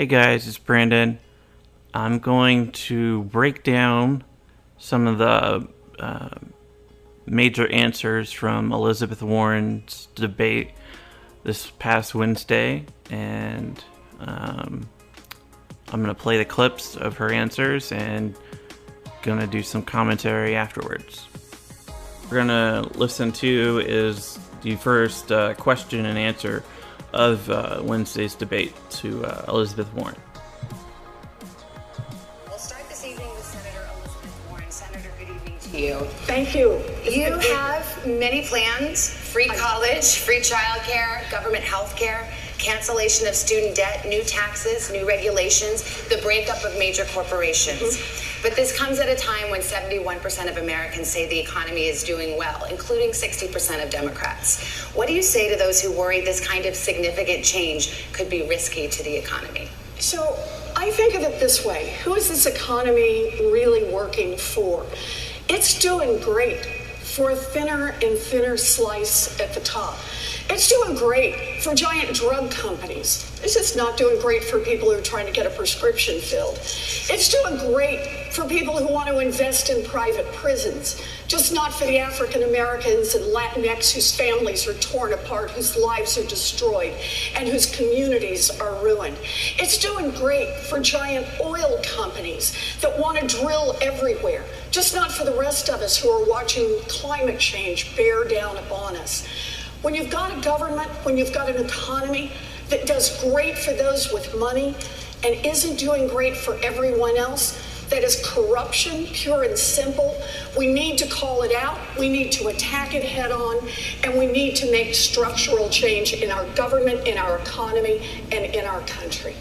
Hey guys, it's Brandon. I'm going to break down some of the major answers from Elizabeth Warren's debate this past Wednesday, and I'm going to play the clips of her answers and going to do some commentary afterwards. We're going to listen to is the first question and answer of Wednesday's debate to Elizabeth Warren. We'll start this evening with Senator Elizabeth Warren. Senator, good evening to you. Thank you. You have many plans: free college, free childcare, government health care, cancellation of student debt, new taxes, new regulations, the breakup of major corporations. Mm-hmm. But this comes at a time when 71% of Americans say the economy is doing well, including 60% of Democrats. What do you say to those who worry this kind of significant change could be risky to the economy? So I think of it this way. Who is this economy really working for? It's doing great for a thinner and thinner slice at the top. It's doing great for giant drug companies. It's just not doing great for people who are trying to get a prescription filled. It's doing great for people who want to invest in private prisons, just not for the African Americans and Latinx whose families are torn apart, whose lives are destroyed, and whose communities are ruined. It's doing great for giant oil companies that want to drill everywhere, just not for the rest of us who are watching climate change bear down upon us. When you've got a government, when you've got an economy that does great for those with money and isn't doing great for everyone else, that is corruption, pure and simple. We need to call it out, we need to attack it head on, and we need to make structural change in our government, in our economy, and in our country.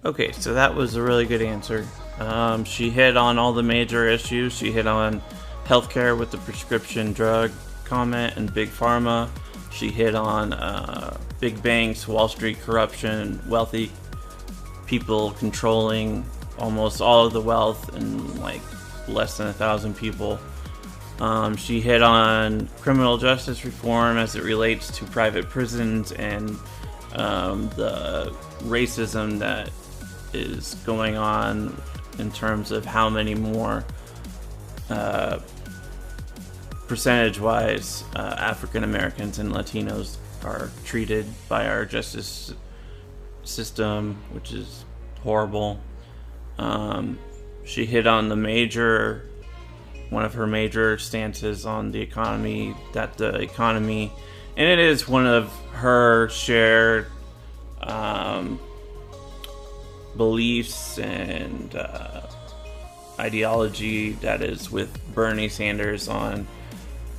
Okay, so that was a really good answer. She hit on all the major issues. She hit on healthcare with the prescription drug comment and big pharma. She hit on big banks, Wall Street corruption, wealthy people controlling almost all of the wealth and like less than 1,000 people. She hit on criminal justice reform as it relates to private prisons and the racism that is going on in terms of how many more percentage-wise African Americans and Latinos are treated by our justice system, which is horrible. She hit on one of her major stances on the economy, that the economy, and it is one of her shared beliefs and ideology, that is with Bernie Sanders, on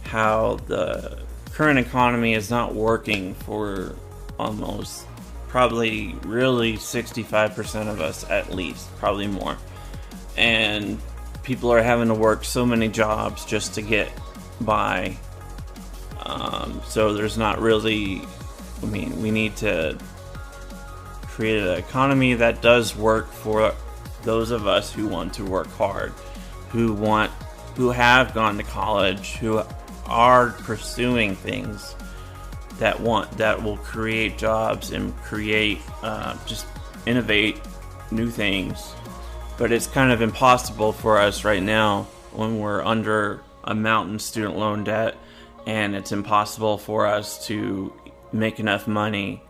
how the current economy is not working for almost probably really 65% of us, at least, probably more. And people are having to work so many jobs just to get by. So there's not really, we need to create an economy that does work for those of us who want to work hard, who have gone to college, who are pursuing things that will create jobs and create just innovate new things. But it's kind of impossible for us right now when we're under a mountain student loan debt, and it's impossible for us to make enough money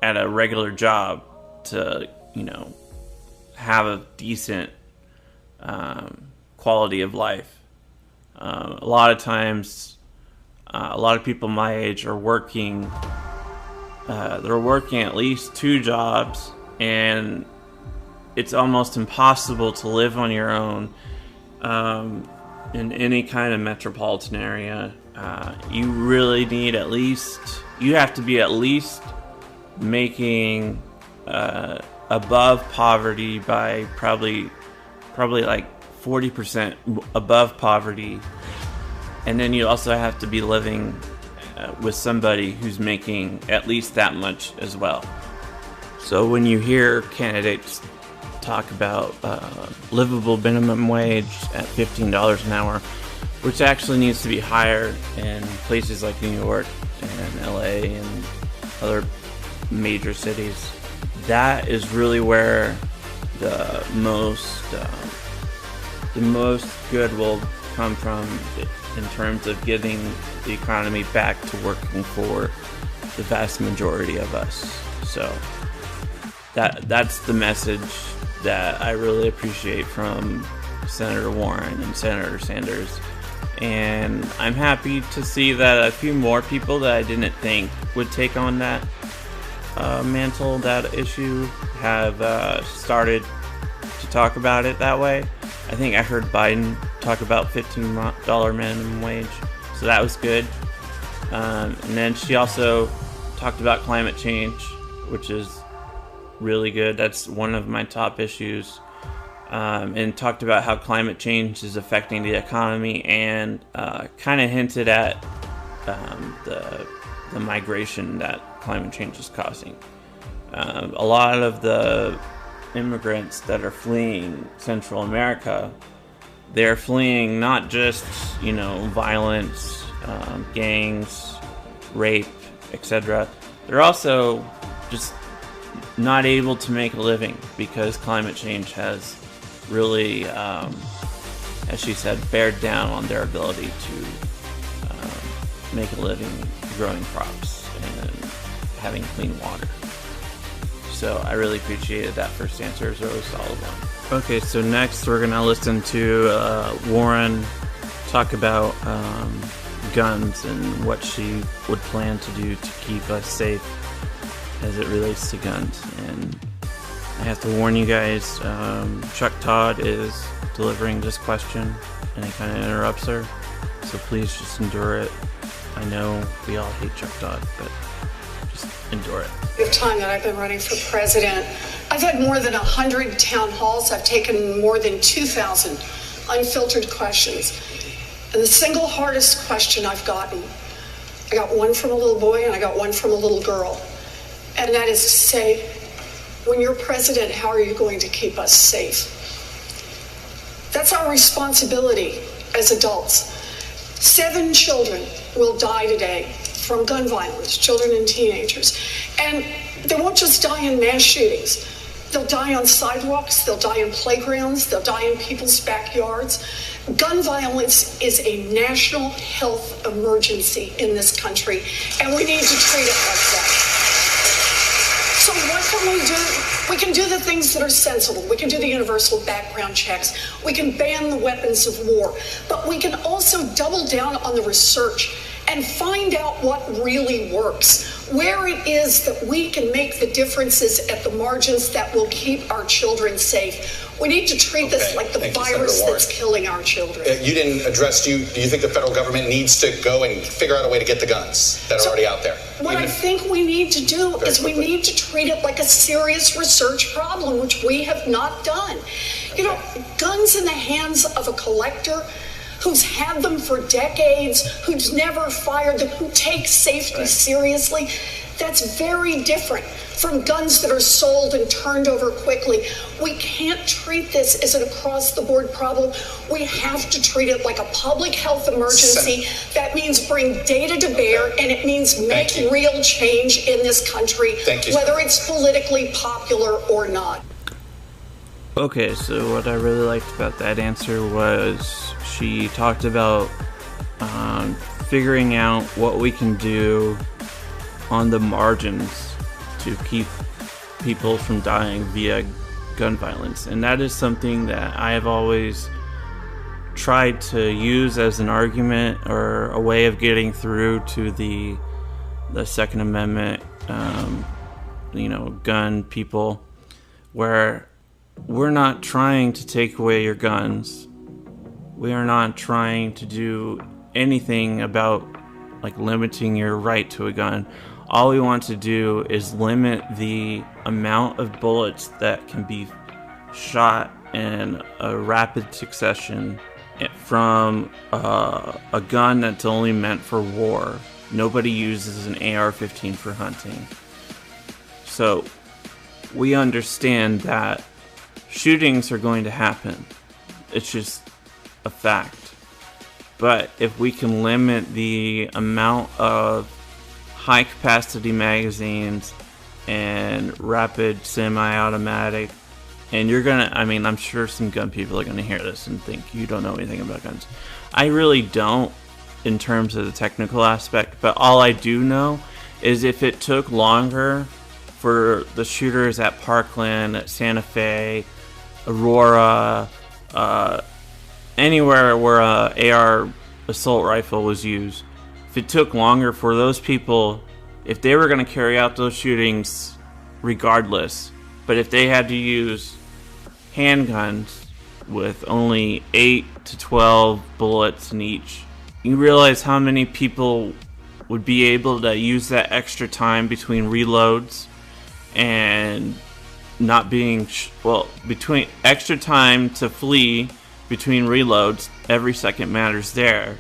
at a regular job to, have a decent quality of life. A lot of times, a lot of people my age are working. They're working at least 2 jobs, and it's almost impossible to live on your own in any kind of metropolitan area. You really need you have to be at least making above poverty by probably like 40% above poverty. And then you also have to be living with somebody who's making at least that much as well. So when you hear candidates talk about livable minimum wage at $15 an hour, which actually needs to be higher in places like New York and LA and other major cities, that is really where the most good will come from in terms of getting the economy back to working for the vast majority of us. So that's the message that I really appreciate from Senator Warren and Senator Sanders. And I'm happy to see that a few more people that I didn't think would take on that mantle, that issue, have started to talk about it that way. I think I heard Biden talk about $15 minimum wage, so that was good. And then she also talked about climate change, which is really good. That's one of my top issues. And talked about how climate change is affecting the economy, and kind of hinted at the migration that climate change is causing. A lot of the immigrants that are fleeing Central America, they're fleeing not just, violence, gangs, rape, etc. They're also just not able to make a living because climate change has really, as she said, bared down on their ability to make a living growing crops and having clean water. So I really appreciated that first answer. It was a really solid one. Okay, so next we're going to listen to Warren talk about guns and what she would plan to do to keep us safe as it relates to guns. And I have to warn you guys, Chuck Todd is delivering this question and he kind of interrupts her, so please just endure it. I know we all hate Chuck Todd, but just endure it. The time that I've been running for president, I've had more than 100 town halls. I've taken more than 2,000 unfiltered questions. And the single hardest question I've gotten, I got one from a little boy and I got one from a little girl. And that is to say, when you're president, how are you going to keep us safe? That's our responsibility as adults. 7 children will die today from gun violence, children and teenagers. And they won't just die in mass shootings. They'll die on sidewalks, they'll die in playgrounds, they'll die in people's backyards. Gun violence is a national health emergency in this country, and we need to treat it like that. So what can we do? We can do the things that are sensible. We can do the universal background checks. We can ban the weapons of war. But we can also double down on the research and find out what really works, where it is that we can make the differences at the margins that will keep our children safe. We need to treat this like the virus that's killing our children. You didn't address, do you think the federal government needs to go and figure out a way to get the guns that are already out there? What I think we need to do is we need to treat it like a serious research problem, which we have not done. You know, guns in the hands of a collector who's had them for decades, who's never fired them, who takes safety seriously, that's very different from guns that are sold and turned over quickly. We can't treat this as an across-the-board problem. We have to treat it like a public health emergency. That means bring data to bear, and it means make real change in this country, whether it's politically popular or not. Okay, so what I really liked about that answer was she talked about figuring out what we can do on the margins to keep people from dying via gun violence. And that is something that I have always tried to use as an argument or a way of getting through to the Second Amendment, gun people, where we're not trying to take away your guns. We are not trying to do anything about limiting your right to a gun. All we want to do is limit the amount of bullets that can be shot in a rapid succession from a gun that's only meant for war. Nobody uses an AR-15 for hunting. So we understand that shootings are going to happen. It's just a fact. But if we can limit the amount of high-capacity magazines and rapid semi-automatic. And you're gonna, I mean, I'm sure some gun people are gonna hear this and think you don't know anything about guns. I really don't in terms of the technical aspect, but all I do know is if it took longer for the shooters at Parkland, at Santa Fe, Aurora, anywhere where a AR assault rifle was used, if it took longer for those people, if they were going to carry out those shootings regardless, but if they had to use handguns with only 8 to 12 bullets in each, you realize how many people would be able to use that extra time between reloads and not being between extra time to flee between reloads. Every second matters there.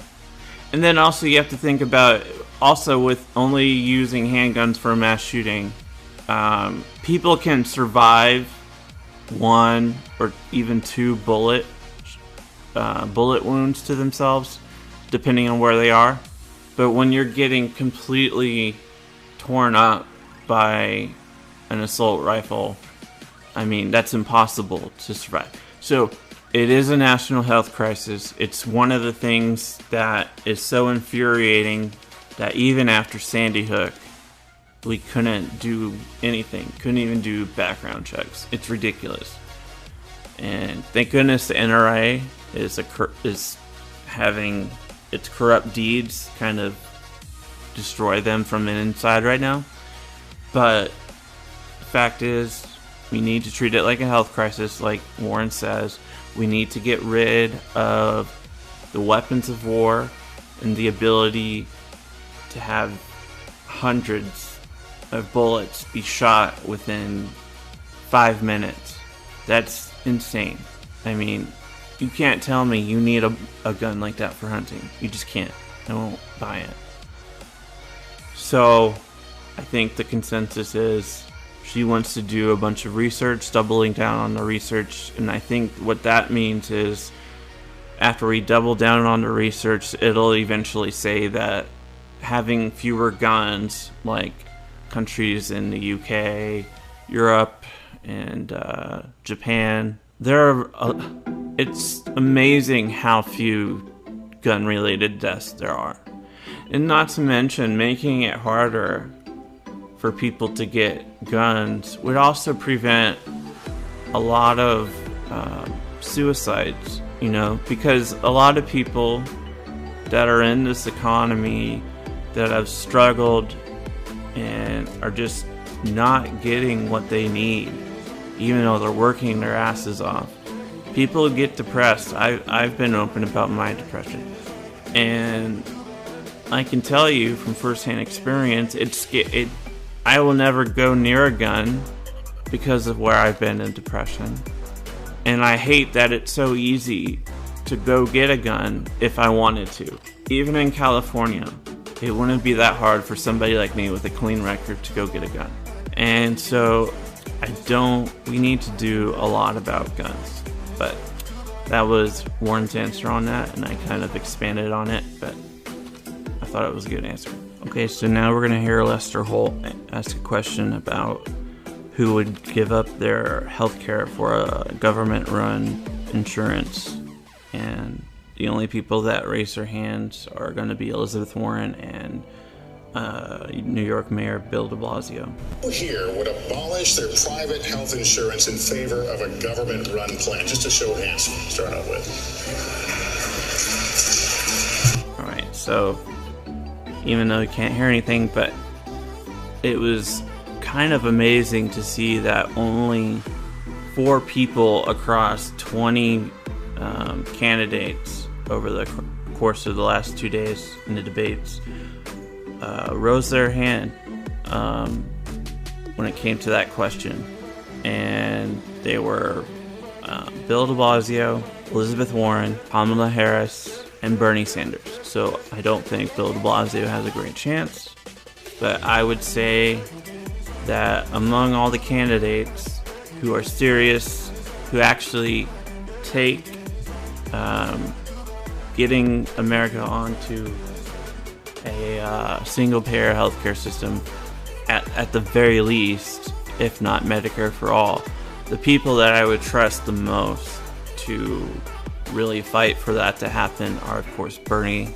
And then also you have to think about, also with only using handguns for a mass shooting, people can survive 1 or even 2 bullet wounds to themselves depending on where they are. But when you're getting completely torn up by an assault rifle, I mean, that's impossible to survive. So it is a national health crisis. It's one of the things that is so infuriating that even after Sandy Hook, we couldn't do anything. Couldn't even do background checks. It's ridiculous. And thank goodness the NRA is having its corrupt deeds kind of destroy them from the inside right now. But the fact is, we need to treat it like a health crisis, like Warren says. We need to get rid of the weapons of war and the ability to have hundreds of bullets be shot within 5 minutes. That's insane. I mean, you can't tell me you need a gun like that for hunting. You just can't. I won't buy it. So, I think the consensus is she wants to do a bunch of research, doubling down on the research, and I think what that means is after we double down on the research, it'll eventually say that having fewer guns, like countries in the UK, Europe, and Japan, it's amazing how few gun-related deaths there are. And not to mention, making it harder for people to get guns would also prevent a lot of suicides, you know, because a lot of people that are in this economy that have struggled and are just not getting what they need, even though they're working their asses off. People get depressed. I've been open about my depression, and I can tell you from firsthand experience, I will never go near a gun because of where I've been in depression. And I hate that it's so easy to go get a gun if I wanted to. Even in California, it wouldn't be that hard for somebody like me with a clean record to go get a gun. And so we need to do a lot about guns. But that was Warren's answer on that, and I kind of expanded on it, but I thought it was a good answer. Okay, so now we're going to hear Lester Holt ask a question about who would give up their health care for a government-run insurance. And the only people that raise their hands are going to be Elizabeth Warren and New York Mayor Bill de Blasio. Here would abolish their private health insurance in favor of a government-run plan. Just a show of hands to start out with. All right, so even though you can't hear anything, but it was kind of amazing to see that only 4 people across 20 candidates over the course of the last 2 days in the debates rose their hand when it came to that question. And they were Bill de Blasio, Elizabeth Warren, Kamala Harris, and Bernie Sanders. So I don't think Bill de Blasio has a great chance, but I would say that among all the candidates who are serious, who actually take getting America onto a single-payer healthcare system at the very least, if not Medicare for all, the people that I would trust the most to really fight for that to happen are, of course, Bernie,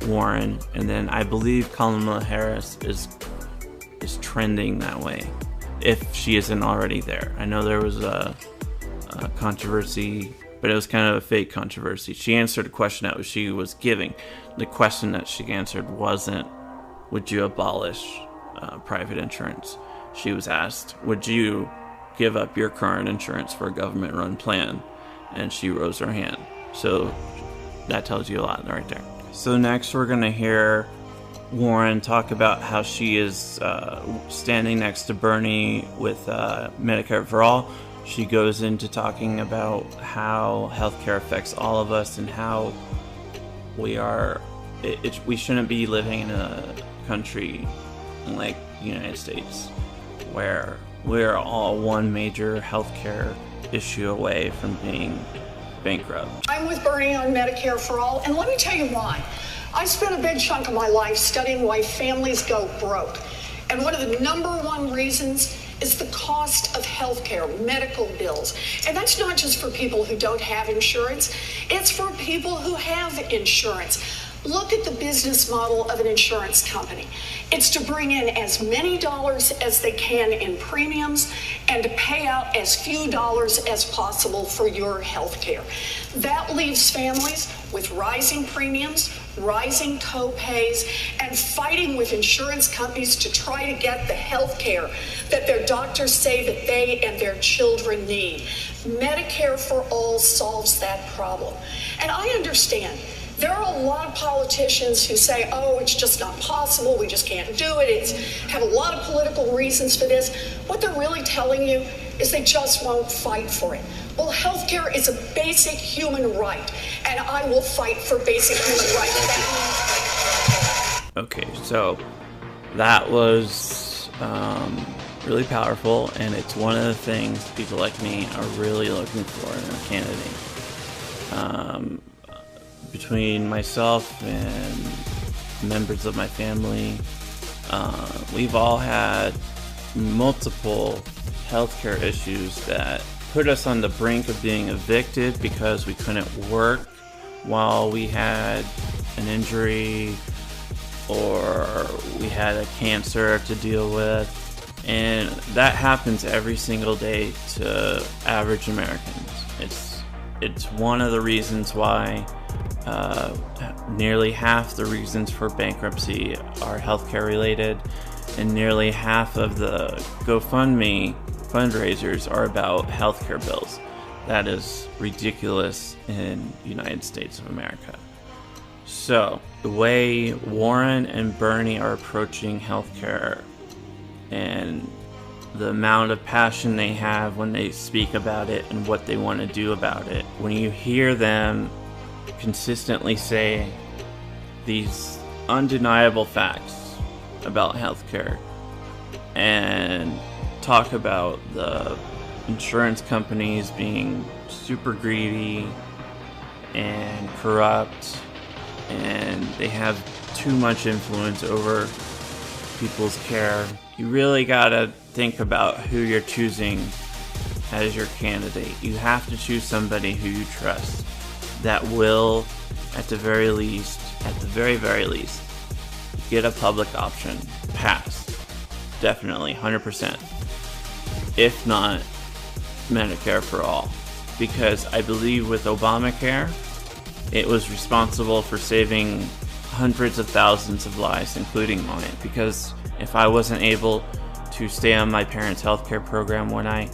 Warren, and then I believe Kamala Harris is trending that way, if she isn't already there. I know there was a controversy, but it was kind of a fake controversy. She answered a question that she was giving. The question that she answered wasn't, would you abolish private insurance? She was asked, would you give up your current insurance for a government-run plan? And she rose her hand. So that tells you a lot right there. So next we're going to hear Warren talk about how she is standing next to Bernie with Medicare for all. She goes into talking about how healthcare affects all of us and how we shouldn't be living in a country like the United States where we're all one major healthcare issue away from being bankrupt. I'm with Bernie on Medicare for all, and let me tell you why. I spent a big chunk of my life studying why families go broke. And one of the number one reasons is the cost of healthcare, medical bills. And that's not just for people who don't have insurance, it's for people who have insurance. Look at the business model of an insurance company. It's to bring in as many dollars as they can in premiums and to pay out as few dollars as possible for your health care. That leaves families with rising premiums, rising co-pays, and fighting with insurance companies to try to get the health care that their doctors say that they and their children need. Medicare for all solves that problem. And I understand there are a lot of politicians who say, oh, it's just not possible, we just can't do it, have a lot of political reasons for this. What they're really telling you is they just won't fight for it. Well, healthcare is a basic human right, and I will fight for basic human rights. Okay, so that was really powerful, and it's one of the things people like me are really looking for in a candidate. Between myself and members of my family, we've all had multiple healthcare issues that put us on the brink of being evicted because we couldn't work while we had an injury or we had a cancer to deal with. And that happens every single day to average Americans. It's one of the reasons why nearly half the reasons for bankruptcy are healthcare related, and nearly half of the GoFundMe fundraisers are about healthcare bills. That is ridiculous in the United States of America. So the way Warren and Bernie are approaching healthcare and the amount of passion they have when they speak about it and what they want to do about it, when you hear them consistently say these undeniable facts about healthcare and talk about the insurance companies being super greedy and corrupt and they have too much influence over people's care, you really gotta think about who you're choosing as your candidate. You have to choose somebody who you trust that will, at the very least, get a public option passed. Definitely, 100%. If not, Medicare for all. Because I believe with Obamacare, it was responsible for saving hundreds of thousands of lives, including mine. Because if I wasn't able to stay on my parents' healthcare program when I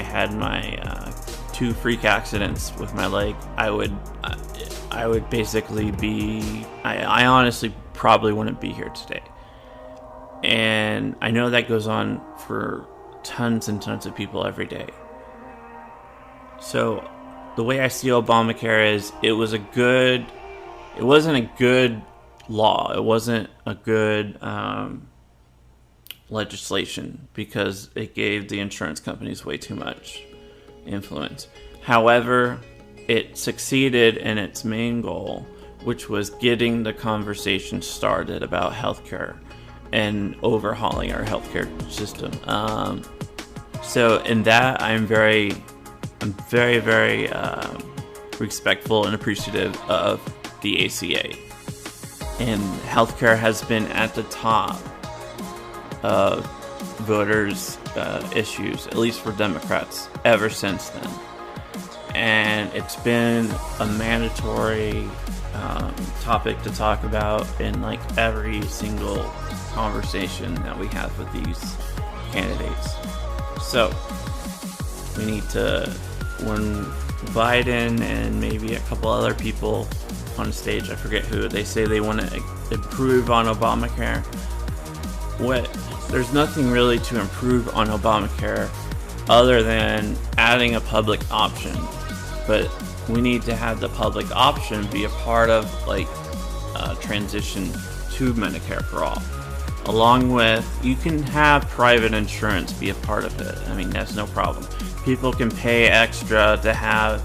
had my 2 freak accidents with my leg, I would basically be, I honestly probably wouldn't be here today. And I know that goes on for tons and tons of people every day. So the way I see Obamacare is it wasn't a good law. It wasn't a good legislation because it gave the insurance companies way too much influence. However, it succeeded in its main goal, which was getting the conversation started about healthcare and overhauling our healthcare system. So in that, I'm very, very respectful and appreciative of the ACA. And healthcare has been at the top of voters' issues, at least for Democrats, ever since then. And it's been a mandatory topic to talk about in like every single conversation that we have with these candidates. So we need to, when Biden and maybe a couple other people on stage, I forget who, they say they want to improve on Obamacare. There's nothing really to improve on Obamacare other than adding a public option. But we need to have the public option be a part of like transition to Medicare for all. Along with, you can have private insurance be a part of it. I mean, that's no problem. People can pay extra to have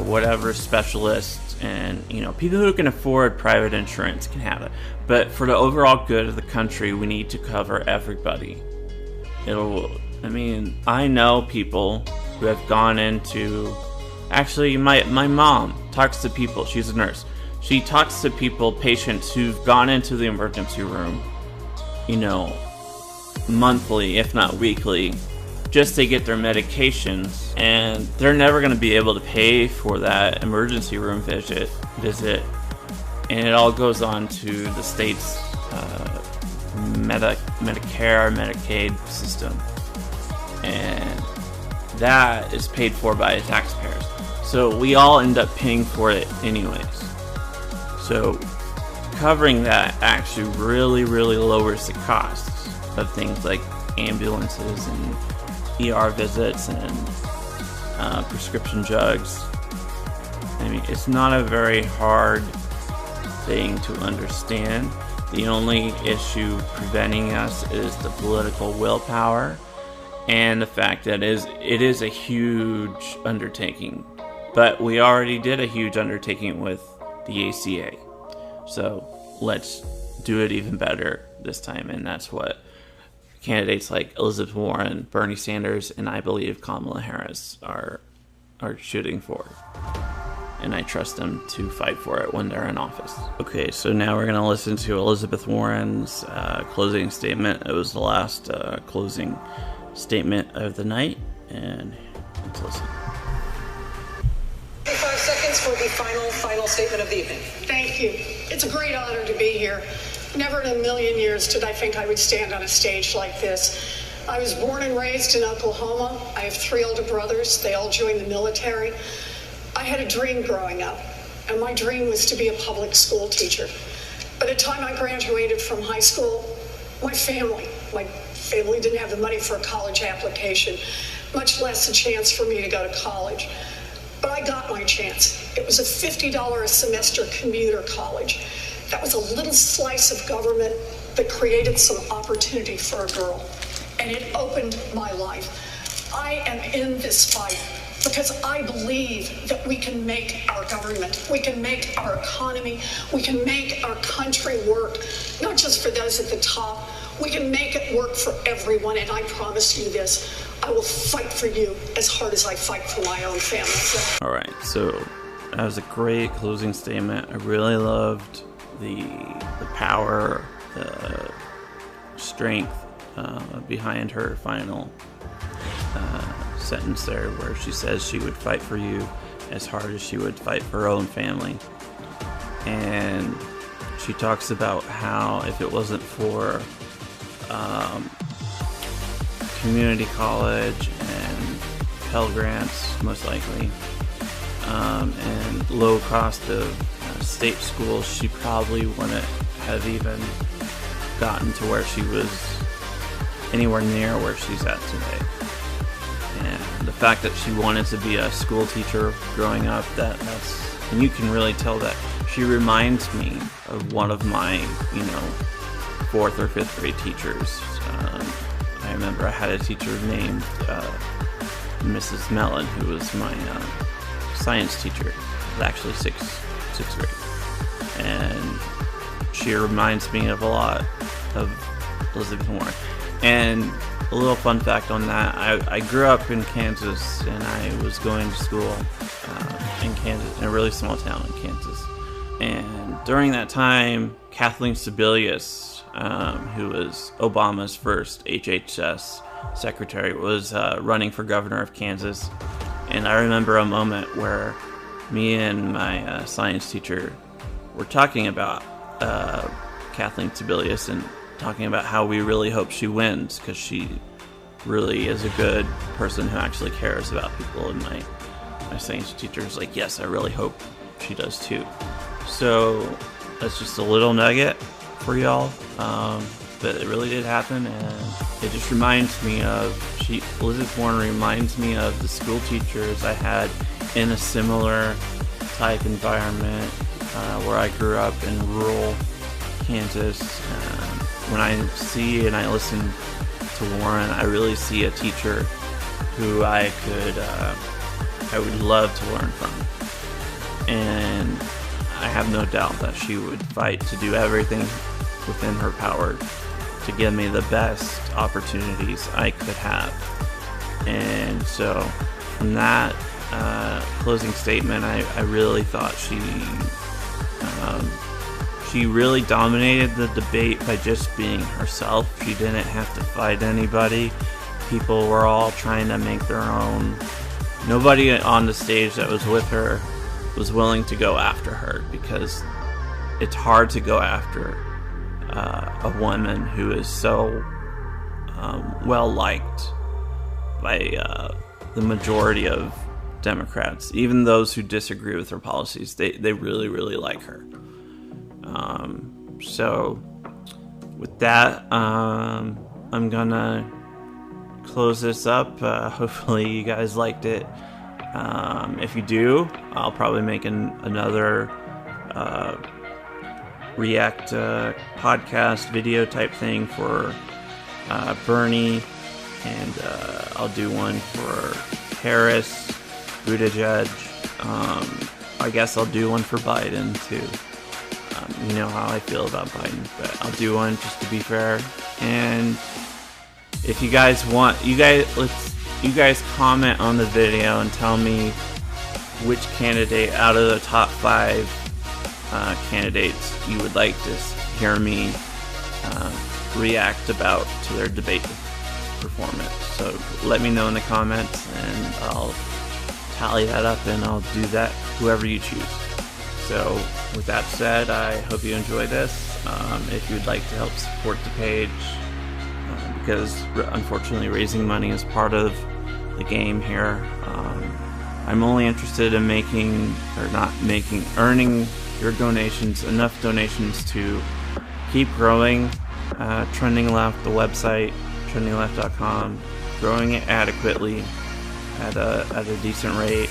whatever specialists, and people who can afford private insurance can have it. But for the overall good of the country, we need to cover everybody. I know people who have gone into, actually my mom talks to people, she's a nurse. She talks to patients who've gone into the emergency room, monthly, if not weekly, just to get their medications, and they're never going to be able to pay for that emergency room visit, and it all goes on to the state's Medicare, Medicaid system, and that is paid for by the taxpayers. So we all end up paying for it anyways. So covering that actually really, really lowers the costs of things like ambulances and ER visits and prescription drugs. I mean, it's not a very hard thing to understand. The only issue preventing us is the political willpower and the fact that it is a huge undertaking. But we already did a huge undertaking with the ACA. So let's do it even better this time, and that's what candidates like Elizabeth Warren, Bernie Sanders, and I believe Kamala Harris are shooting for. And I trust them to fight for it when they're in office. Okay, so now we're going to listen to Elizabeth Warren's closing statement. It was the last closing statement of the night, and let's listen. 5 seconds for the final statement of the evening. Thank you. It's a great honor to be here. Never in a million years did I think I would stand on a stage like this. I was born and raised in Oklahoma. I have 3 older brothers. They all joined the military. I had a dream growing up, and my dream was to be a public school teacher. By the time I graduated from high school, my family didn't have the money for a college application, much less a chance for me to go to college. But I got my chance. It was a $50 a semester commuter college. That was a little slice of government that created some opportunity for a girl. And it opened my life. I am in this fight because I believe that we can make our government, we can make our economy, we can make our country work, not just for those at the top. We can make it work for everyone, and I promise you this, I will fight for you as hard as I fight for my own family. All right, so that was a great closing statement. I really loved the power, the strength behind her final sentence there, where she says she would fight for you as hard as she would fight for her own family. And she talks about how if it wasn't for community college and Pell Grants, most likely, and low cost of state schools, she probably wouldn't have even gotten to where she was, anywhere near where she's at today. And the fact that she wanted to be a school teacher growing up, that's, and you can really tell that she reminds me of one of my, 4th or 5th grade teachers. I remember I had a teacher named Mrs. Mellon, who was my science teacher. It was actually sixth grade. and she reminds me of a lot of Elizabeth Warren. And a little fun fact on that, I grew up in Kansas, and I was going to school in Kansas, in a really small town in Kansas. And during that time, Kathleen Sebelius, who was Obama's first HHS secretary, was running for governor of Kansas. And I remember a moment where me and my science teacher were talking about Kathleen Sebelius and talking about how we really hope she wins, because she really is a good person who actually cares about people. And my science teacher was like, yes, I really hope she does too. So that's just a little nugget for y'all, but it really did happen, and it just reminds me of, Elizabeth Warren reminds me of the school teachers I had in a similar type environment where I grew up in rural Kansas. When I see and I listen to Warren, I really see a teacher who I would love to learn from. And I have no doubt that she would fight to do everything within her power to give me the best opportunities I could have. And so from that closing statement, I really thought she really dominated the debate by just being herself. She didn't have to fight anybody. People were all trying to make their own. Nobody on the stage that was with her was willing to go after her, because it's hard to go after a woman who is so well liked by the majority of Democrats. Even those who disagree with her policies, they really, really like her. So with that, I'm gonna close this up. Hopefully you guys liked it. If you do, I'll probably make another react podcast video type thing for Bernie, and I'll do one for Harris, Buttigieg. I guess I'll do one for Biden too. You know how I feel about Biden, but I'll do one just to be fair. And if you guys want, you guys comment on the video and tell me which candidate out of the top 5 candidates you would like to hear me react about to their debate performance. So let me know in the comments, and I'll tally that up, and I'll do that whoever you choose. So with that said, I hope you enjoy this. If you'd like to help support the page, because unfortunately raising money is part of the game here. I'm only interested in earning your donations, enough donations to keep growing Trending Left, the website, trendingleft.com, growing it adequately at a decent rate,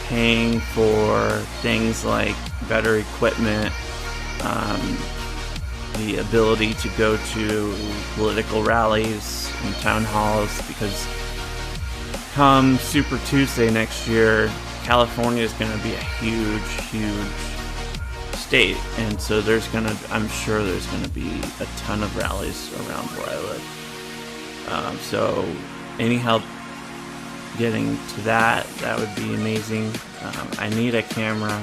paying for things like better equipment, the ability to go to political rallies and town halls, because come Super Tuesday next year, California is going to be a huge state, and so I'm sure there's going to be a ton of rallies around where I live. So any help getting to that would be amazing. I need a camera.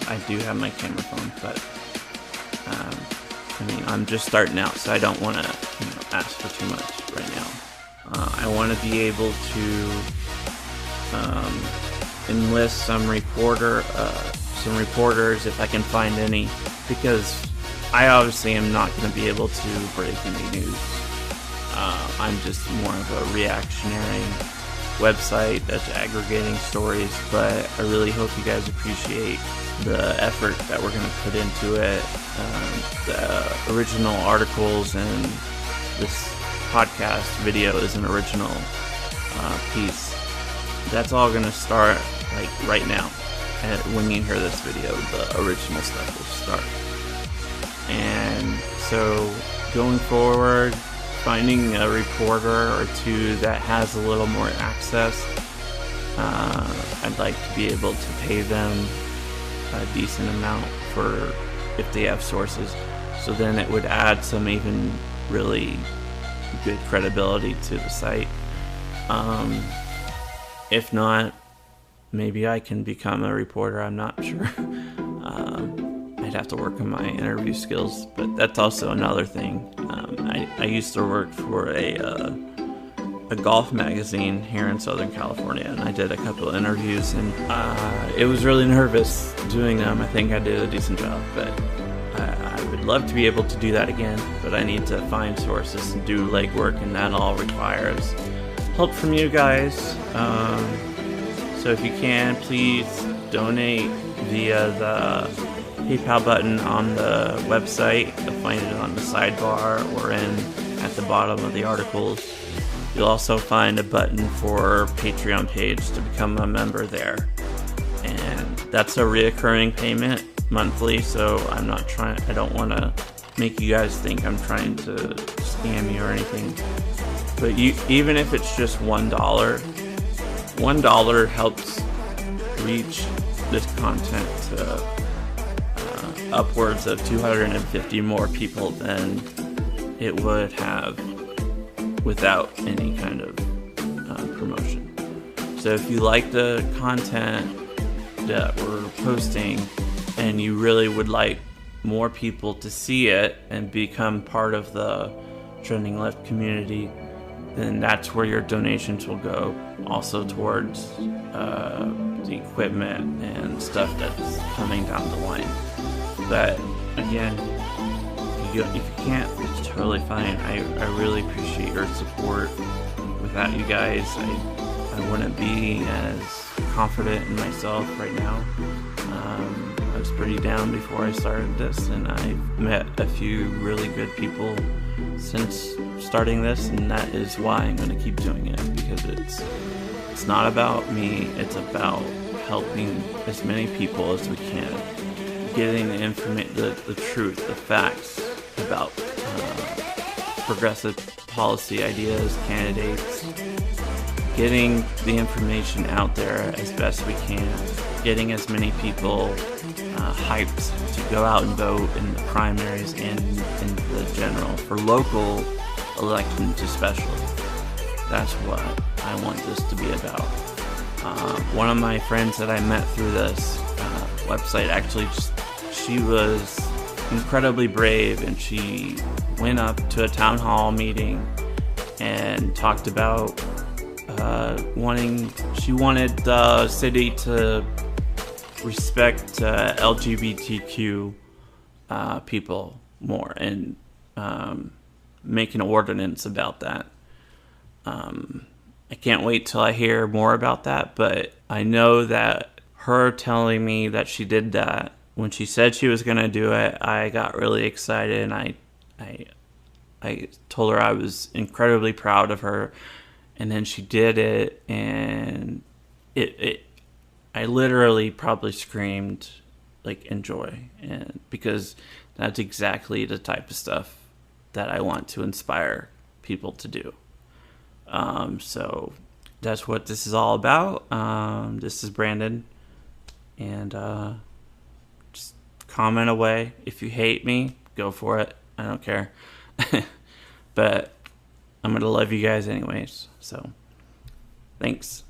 I do have my camera phone, but I'm just starting out, so I don't want to ask for too much right now. I want to be able to enlist some reporters if I can find any, because I obviously am not going to be able to break any news. I'm just more of a reactionary website that's aggregating stories, but I really hope you guys appreciate the effort that we're going to put into it. The original articles and this podcast video is an original piece. That's all going to start like right now. And when you hear this video, the original stuff will start. And so going forward, finding a reporter or two that has a little more access, I'd like to be able to pay them a decent amount for if they have sources. So then it would add some even really good credibility to the site. If not, maybe I can become a reporter. I'm not sure. I'd have to work on my interview skills, but that's also another thing. I used to work for a golf magazine here in Southern California, and I did a couple of interviews, and it was really nervous doing them. I think I did a decent job, but I would love to be able to do that again, but I need to find sources and do legwork, and that all requires help from you guys. So if you can, please donate via the PayPal button on the website. You'll find it on the sidebar or at the bottom of the articles. You'll also find a button for Patreon page to become a member there. And that's a reoccurring payment monthly, so I don't want to make you guys think I'm trying to scam you or anything. But even if it's just $1 helps reach this content to upwards of 250 more people than it would have without any kind of promotion. So if you like the content that we're posting and you really would like more people to see it and become part of the Trending Left community, then that's where your donations will go, also towards the equipment and stuff that's coming down the line. But again, if you can't, it's totally fine. I really appreciate your support. Without you guys, I wouldn't be as confident in myself right now. I was pretty down before I started this, and I've met a few really good people since starting this, and that is why I'm going to keep doing it, because it's not about me, it's about helping as many people as we can, getting the truth, the facts about progressive policy ideas, candidates, getting the information out there as best we can, getting as many people hyped to go out and vote in the primaries and in the general, for local elections especially. That's what I want this to be about. One of my friends that I met through this website, actually, she was incredibly brave, and she went up to a town hall meeting and talked about she wanted the city to respect LGBTQ people more, and make an ordinance about that. I can't wait till I hear more about that, but I know that her telling me that she did that, when she said she was going to do it, I got really excited, and I told her I was incredibly proud of her. And then she did it, and I literally probably screamed, like, enjoy, and because that's exactly the type of stuff that I want to inspire people to do. So that's what this is all about. This is Brandon, and just comment away. If you hate me, go for it. I don't care. But I'm gonna love you guys anyways. So thanks.